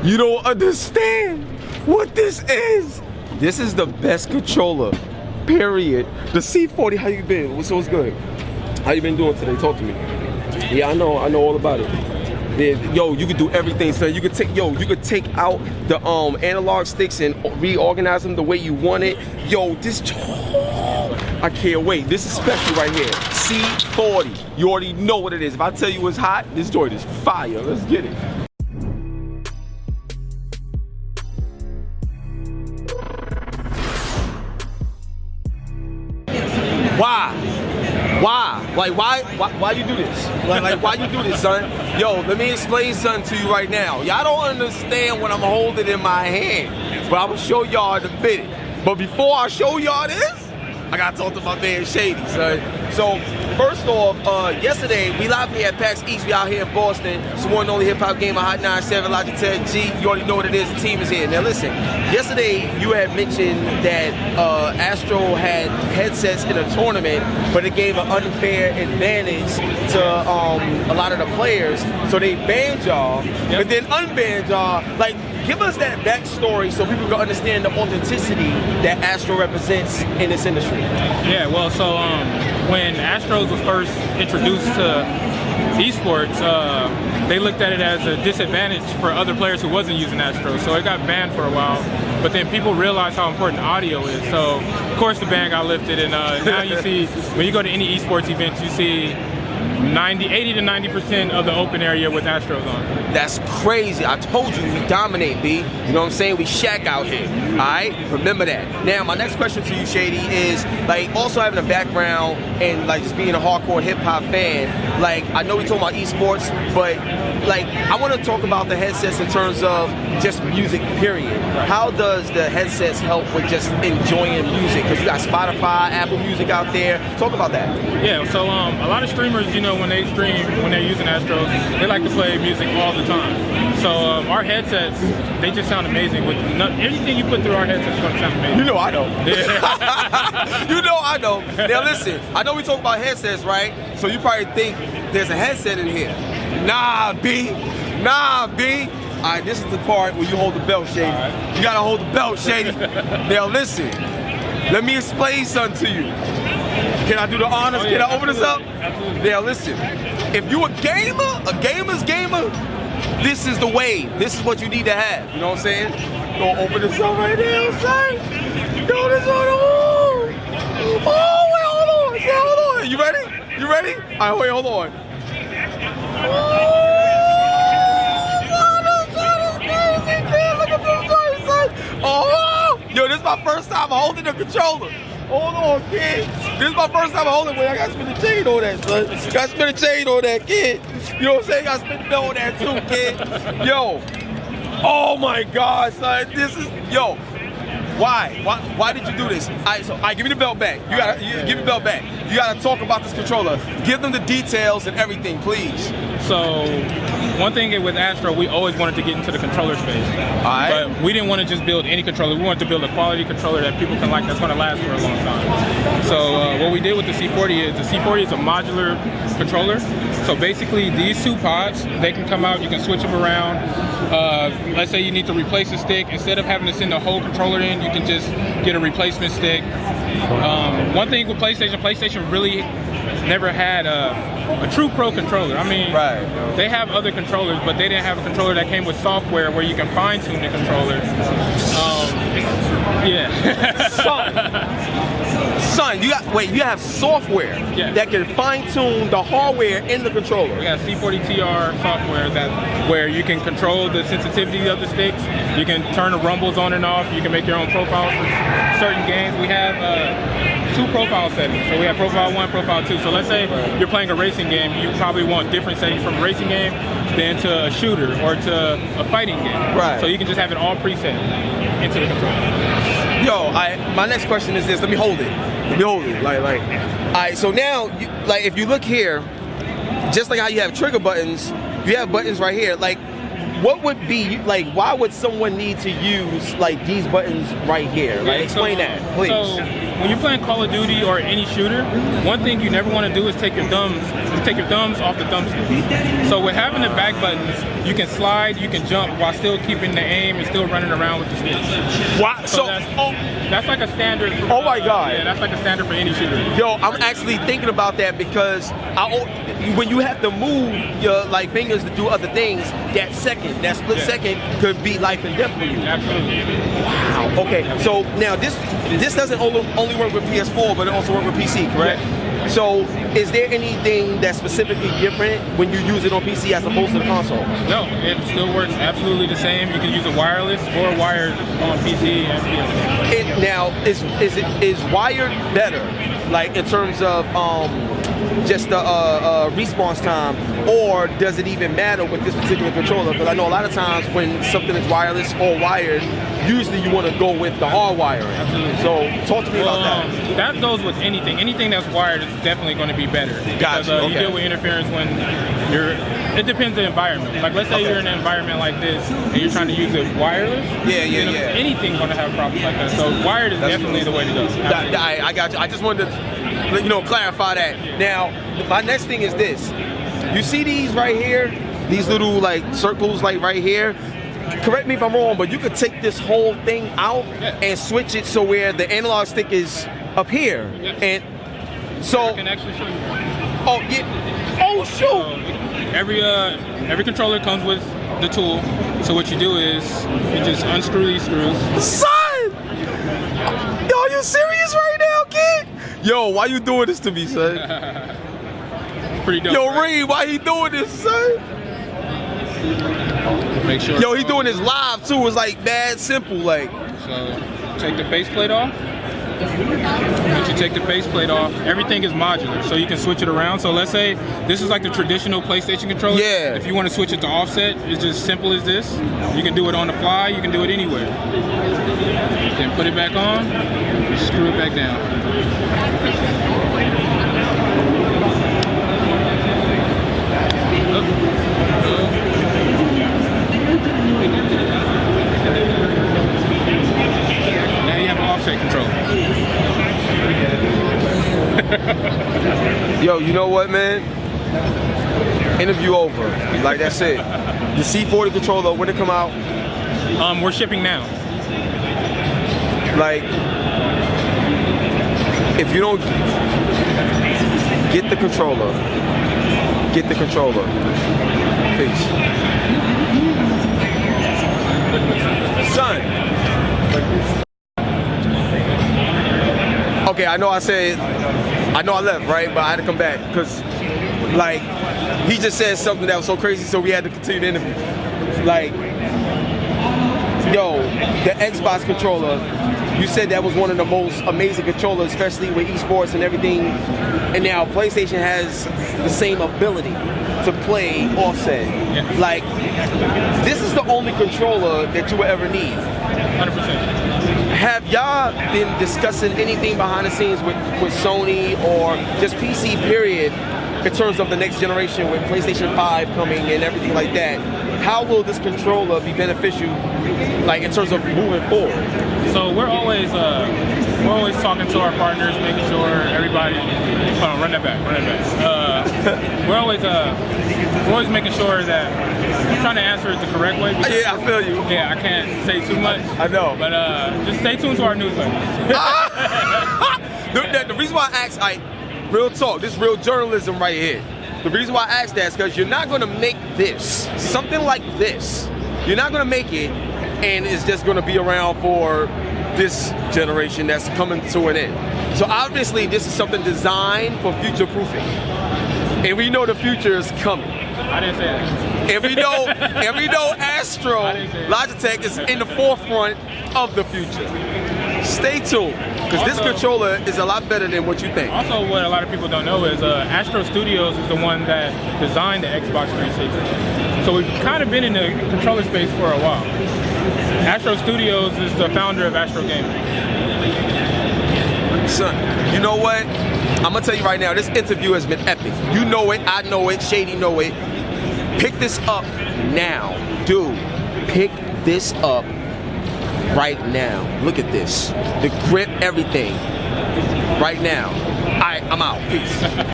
You don't understand what this is. This is the best controller, period. The C40, how you been? What's good? How you been doing today? Talk to me. Yeah, I know all about it. Yeah, yo, you could do everything, son. You could take out the analog sticks and reorganize them the way you want it. Yo, this, I can't wait. This is special right here. C40. You already know what it is. If I tell you it's hot, this joint is fire. Let's get it. Why you do this? Like why you do this, son? Yo, let me explain something to you right now. Y'all don't understand what I'm holding in my hand, but I'm gonna show y'all in a minute. But before I show y'all this, I gotta talk to my man Shady, son. So first off, yesterday we live here at PAX East. We out here in Boston. It's the one and only hip hop game of Hot 97 Logic 10G. You already know what it is. The team is here. Now listen, yesterday you had mentioned that Astro had headsets in a tournament, but it gave an unfair advantage to a lot of the players. So they banned y'all, but then unbanned y'all. Like, give us that backstory so people can understand the authenticity that Astro represents in this industry. Yeah, well, so when Astros was first introduced to eSports, they looked at it as a disadvantage for other players who wasn't using Astros, so it got banned for a while. But then people realized how important audio is, so of course the ban got lifted, and now you see, when you go to any eSports events, you see 80 to 90% of the open area with Astros on. That's crazy. I told you we dominate, B. You know what I'm saying? We shack out here. Alright? Remember that. Now my next question to you, Shady, is like also having a background and like just being a hardcore hip hop fan, like I know we talking about esports, but like I want to talk about the headsets in terms of just music, period. How does the headsets help with just enjoying music? Because you got Spotify, Apple Music out there. Talk about that. Yeah, so a lot of streamers, you know, when they stream, when they're using Astros, they like to play music all the time. So our headsets, they just sound amazing. With anything you put through our headsets is going to sound amazing. You know I know. Yeah. You know I know. Now listen, I know we talk about headsets, right? So you probably think there's a headset in here. Nah, B. Nah, B. All right, this is the part where you hold the belt, Shady. Right. You gotta hold the belt, Shady. Now listen, let me explain something to you. Can I do the honors? Can I open this up? Absolutely. Now listen, if you a gamer's gamer, this is the wave. This is what you need to have. You know what I'm saying? Gonna open this up right now, son. Yo, this on the wall. Oh, wait, hold on. Yeah, hold on. You ready? You ready? All right, wait, hold on. Oh, yo, this is my first time holding the controller. Hold on, kid. This is my first time holding it. I gotta spin the chain on that, son. Gotta spin the chain on that, kid. You know what I'm saying? Gotta spin the belt on that too, kid. Yo. Oh my God, son. This is, yo. Why did you do this? All right, give me the belt back. You gotta give me the belt back. You gotta talk about this controller. Give them the details and everything, please. So, one thing with Astro, we always wanted to get into the controller space. But we didn't want to just build any controller. We wanted to build a quality controller that people can like, that's going to last for a long time. So what we did with the C40 is a modular controller. So basically these two pods, they can come out, you can switch them around. Let's say you need to replace a stick. Instead of having to send the whole controller in, you can just get a replacement stick. One thing with PlayStation really never had a true pro controller. I mean, they have other controllers, but they didn't have a controller that came with software where you can fine-tune the controller. Son, you have software that can fine-tune the hardware in the controller. We got C40 TR software where you can control the sensitivity of the sticks. You can turn the rumbles on and off. You can make your own profiles for certain games. We have two profile settings. So we have profile 1, profile 2. So let's say you're playing a racing game, you probably want different settings from a racing game than to a shooter or to a fighting game. Right. So you can just have it all preset into the controller. Yo, my next question is this. Let me hold it. Like, all right. So now, if you look here, just like how you have trigger buttons, you have buttons right here. Like, what would be like? Why would someone need to use like these buttons right here? Like, explain that, please. So when you're playing Call of Duty or any shooter, one thing you never want to do is take your thumbs off the thumbstick. So with having the back buttons, you can slide, you can jump while still keeping the aim and still running around with the sticks. Wow. So that's like a standard. For, oh my God. Yeah, that's like a standard for any shooter. Yo, I'm actually thinking about that because when you have to move your like fingers to do other things, that split second could be life and death for you. Absolutely. Wow. Okay. So now this doesn't only work with PS4, but it also works with PC, correct? Yeah. So is there anything that's specifically different when you use it on PC as opposed to the console? No, it still works absolutely the same. You can use it wireless or wired on PC and PS4. Now, is wired better, like in terms of just the response time, or does it even matter with this particular controller? Because I know a lot of times when something is wireless or wired, usually you want to go with the hard wiring. Absolutely. So talk to me about that. That goes with anything. Anything that's wired is definitely going to be better. Gotcha. Because you deal with interference when it depends on the environment. Like let's say you're in an environment like this and you're trying to use it wireless. Anything's going to have problems like that. So wired is definitely the way to go. I got you. I just wanted to clarify that. Now, my next thing is this. You see these right here? These little like circles like right here? Correct me if I'm wrong, but you could take this whole thing out and switch it so where the analog stick is up here. And so I can actually show you. Oh yeah. Oh shoot. Every controller comes with the tool. So what you do is you just unscrew these screws. Son! Yo, are you serious right now, kid? Yo, why you doing this to me, son? Pretty dope. Yo, right? Reed, why he doing this, son? Make sure. Yo, he doing this live too. It's like mad simple, like. So take the faceplate off. Once you take the faceplate off, everything is modular, so you can switch it around. So let's say this is like the traditional PlayStation controller. Yeah. If you want to switch it to offset, it's just simple as this. You can do it on the fly. You can do it anywhere. Then put it back on. Screw it back down. Now you have an offset control. Yo, you know what, man? Interview over. Like, that's it. The C40 controller, when it come out? We're shipping now. Like, if you don't get the controller, Peace. Son. Okay, I know I left, right? But I had to come back because, like, he just said something that was so crazy, so we had to continue the interview. Like, yo, the Xbox controller, you said that was one of the most amazing controllers, especially with eSports and everything. And now PlayStation has the same ability to play offset. Yeah. Like, this is the only controller that you will ever need. 100%. Have y'all been discussing anything behind the scenes with Sony or just PC period in terms of the next generation with PlayStation 5 coming and everything like that? How will this controller be beneficial, like in terms of moving forward? So we're always talking to our partners, making sure everybody. Hold on, run that back. We're always making sure that I'm trying to answer it the correct way. Yeah, I feel you. Yeah, I can't say too much. I know. But just stay tuned to our newsletter. The reason why I asked, real talk, this is real journalism right here. The reason why I asked that is because you're not going to make this, something like this, you're not going to make it and it's just going to be around for this generation that's coming to an end. So obviously this is something designed for future proofing. And we know the future is coming. I didn't say that. And we know Astro Logitech is in the forefront of the future. Stay tuned, because this controller is a lot better than what you think. Also, what a lot of people don't know is Astro Studios is the one that designed the Xbox 360. So we've kind of been in the controller space for a while. Astro Studios is the founder of Astro Gaming. Son, you know what? I'm gonna tell you right now, this interview has been epic. You know it, I know it, Shady know it. Pick this up now. Dude, pick this up right now. Look at this. The grip, everything. Right now. All right, I'm out. Peace.